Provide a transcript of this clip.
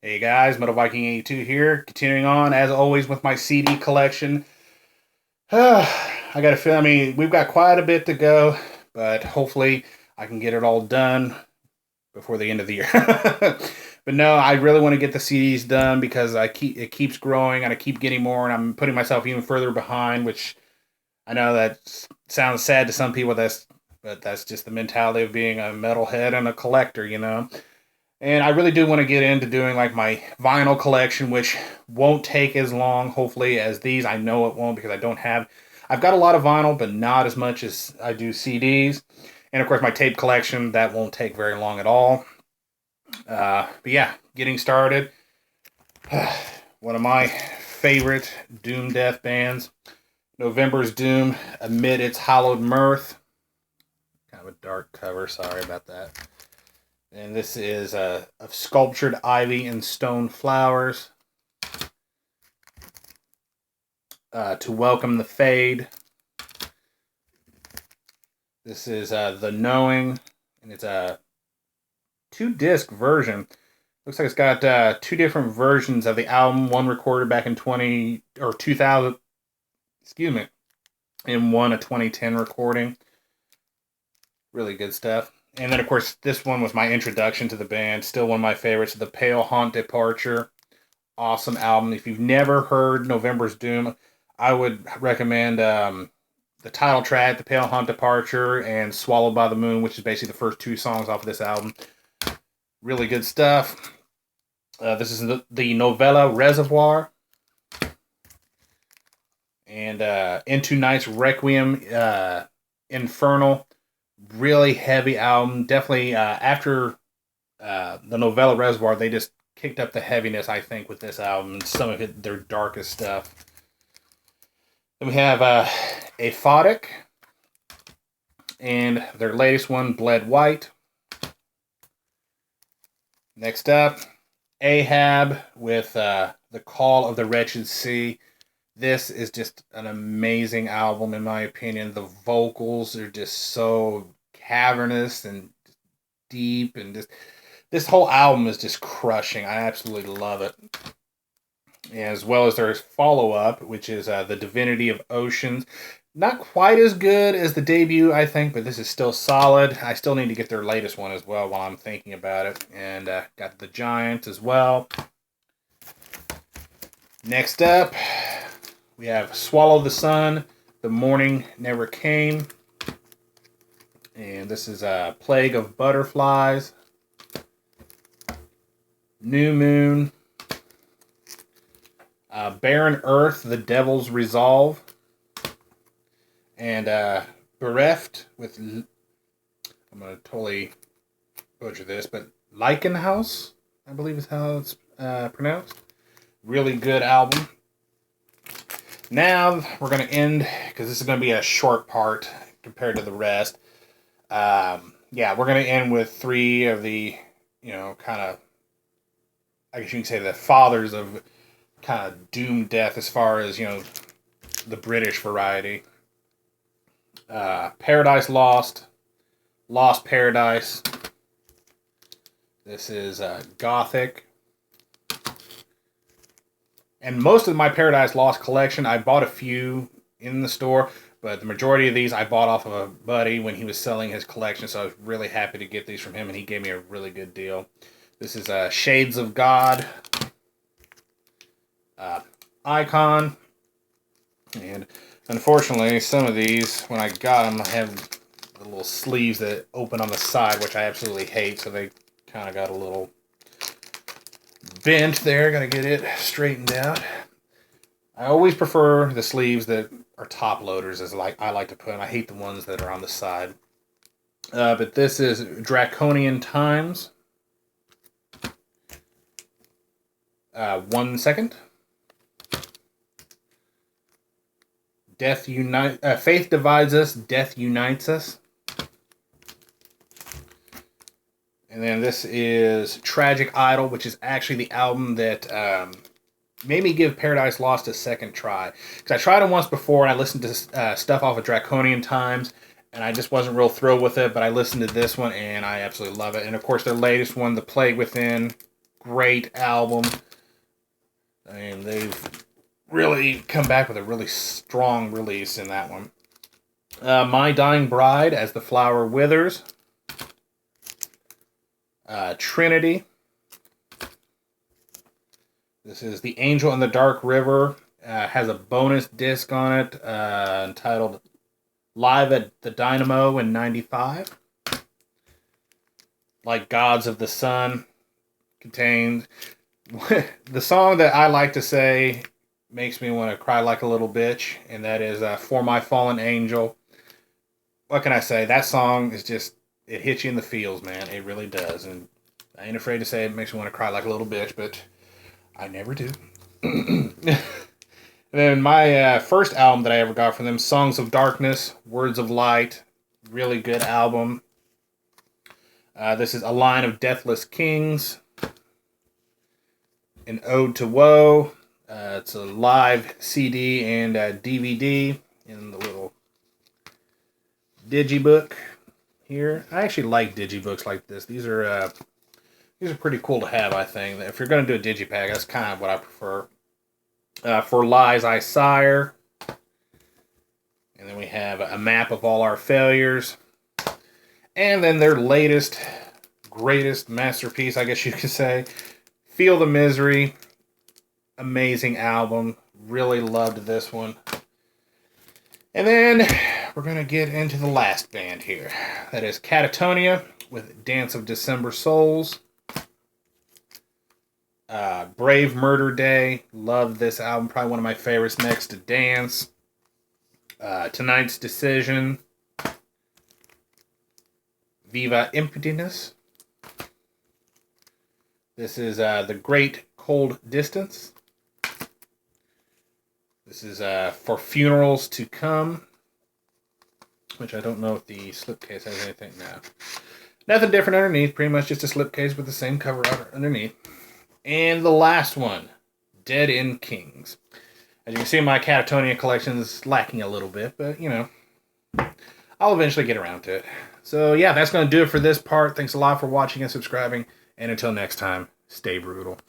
Hey guys, Metal Viking 82 here, continuing on as always with my CD collection. I got to feel, we've got quite a bit to go, but hopefully I can get it all done before the end of the year. But no, I really want to get the CDs done because it keeps growing and I keep getting more and I'm putting myself even further behind, which I know that sounds sad to some people, but that's just the mentality of being a metalhead and a collector. And I really do want to get into doing like my vinyl collection, which won't take as long, hopefully, as these. I know it won't because I've got a lot of vinyl, but not as much as I do CDs. And of course, my tape collection, that won't take very long at all. But yeah, getting started. One of my favorite Doom death bands, November's Doom, Amid Its Hallowed Mirth. Kind of a dark cover, sorry about that. And this is of sculptured ivy and stone flowers. To welcome the fade. This is The Knowing, and it's a 2-disc version. Looks like it's got 2 different versions of the album. One recorded back in 2000, excuse me, and one a 2010 recording. Really good stuff. And then, of course, this one was my introduction to the band. Still one of my favorites, The Pale Haunt Departure. Awesome album. If you've never heard November's Doom, I would recommend the title track, The Pale Haunt Departure, and Swallowed by the Moon, which is basically the first 2 songs off of this album. Really good stuff. This is the novella Reservoir. And Into Night's Requiem, Infernal. Really heavy album. Definitely after the novella Reservoir, they just kicked up the heaviness, I think, with this album and some of their darkest stuff. Then we have Aphotic and their latest one, Bled White. Next up, Ahab with The Call of the Wretched Sea. This is just an amazing album, in my opinion. The vocals are just so cavernous and deep, and just this whole album is just crushing. I absolutely love it. As well as their follow-up, which is The Divinity of Oceans. Not quite as good as the debut, I think, but this is still solid. I still need to get their latest one as well while I'm thinking about it. And got The Giant as well. Next up, we have Swallow the Sun, The Morning Never Came. And this is a Plague of Butterflies. New Moon. Barren Earth, The Devil's Resolve. And Bereft with, I'm going to totally butcher this, but Leichenhaus, I believe is how it's pronounced. Really good album. Now we're going to end, because this is going to be a short part compared to the rest. We're going to end with 3 of the, kind of, I guess you can say the fathers of kind of doom death as far as, the British variety. Paradise Lost, Lost Paradise. This is Gothic. And most of my Paradise Lost collection, I bought a few in the store, but the majority of these I bought off of a buddy when he was selling his collection, so I was really happy to get these from him, and he gave me a really good deal. This is Shades of God, Icon, and unfortunately, some of these, when I got them, I have the little sleeves that open on the side, which I absolutely hate, so they kind of got a little bent there. Gotta get it straightened out. I always prefer the sleeves that are top loaders, as I like to put them. I hate the ones that are on the side. But this is Draconian Times. 1 second. Faith Divides Us, Death Unites Us. And then this is Tragic Idol, which is actually the album that made me give Paradise Lost a second try. Because I tried it once before, and I listened to stuff off of Draconian Times, and I just wasn't real thrilled with it, but I listened to this one, and I absolutely love it. And, of course, their latest one, The Plague Within, great album. I mean, they've really come back with a really strong release in that one. My Dying Bride, As the Flower Withers. Trinity. This is The Angel in the Dark River. Has a bonus disc on it entitled Live at the Dynamo in 95. Like Gods of the Sun contains the song that I like to say makes me want to cry like a little bitch, and that is For My Fallen Angel. What can I say? That song is just, it hits you in the feels, man. It really does. And I ain't afraid to say it makes me want to cry like a little bitch, but I never do. And then my first album that I ever got from them, Songs of Darkness, Words of Light. Really good album. This is A Line of Deathless Kings. An Ode to Woe. It's a live CD and DVD in the little digibook here. I actually like digibooks like this. These are pretty cool to have, I think. If you're going to do a digipack, that's kind of what I prefer. For Lies I Sire. And then we have a map of all our failures. And then their latest, greatest masterpiece, I guess you could say, Feel the Misery. Amazing album. Really loved this one. And then we're going to get into the last band here. That is Katatonia with Dance of December Souls. Brave Murder Day. Love this album. Probably one of my favorites next to Dance. Tonight's Decision. Viva Impedinus. This is The Great Cold Distance. This is For Funerals to Come, which I don't know if the slipcase has anything now. Nothing different underneath, pretty much just a slipcase with the same cover underneath. And the last one, Dead End Kings. As you can see, my Katatonia collection is lacking a little bit, but, you know, I'll eventually get around to it. So, yeah, that's going to do it for this part. Thanks a lot for watching and subscribing. And until next time, stay brutal.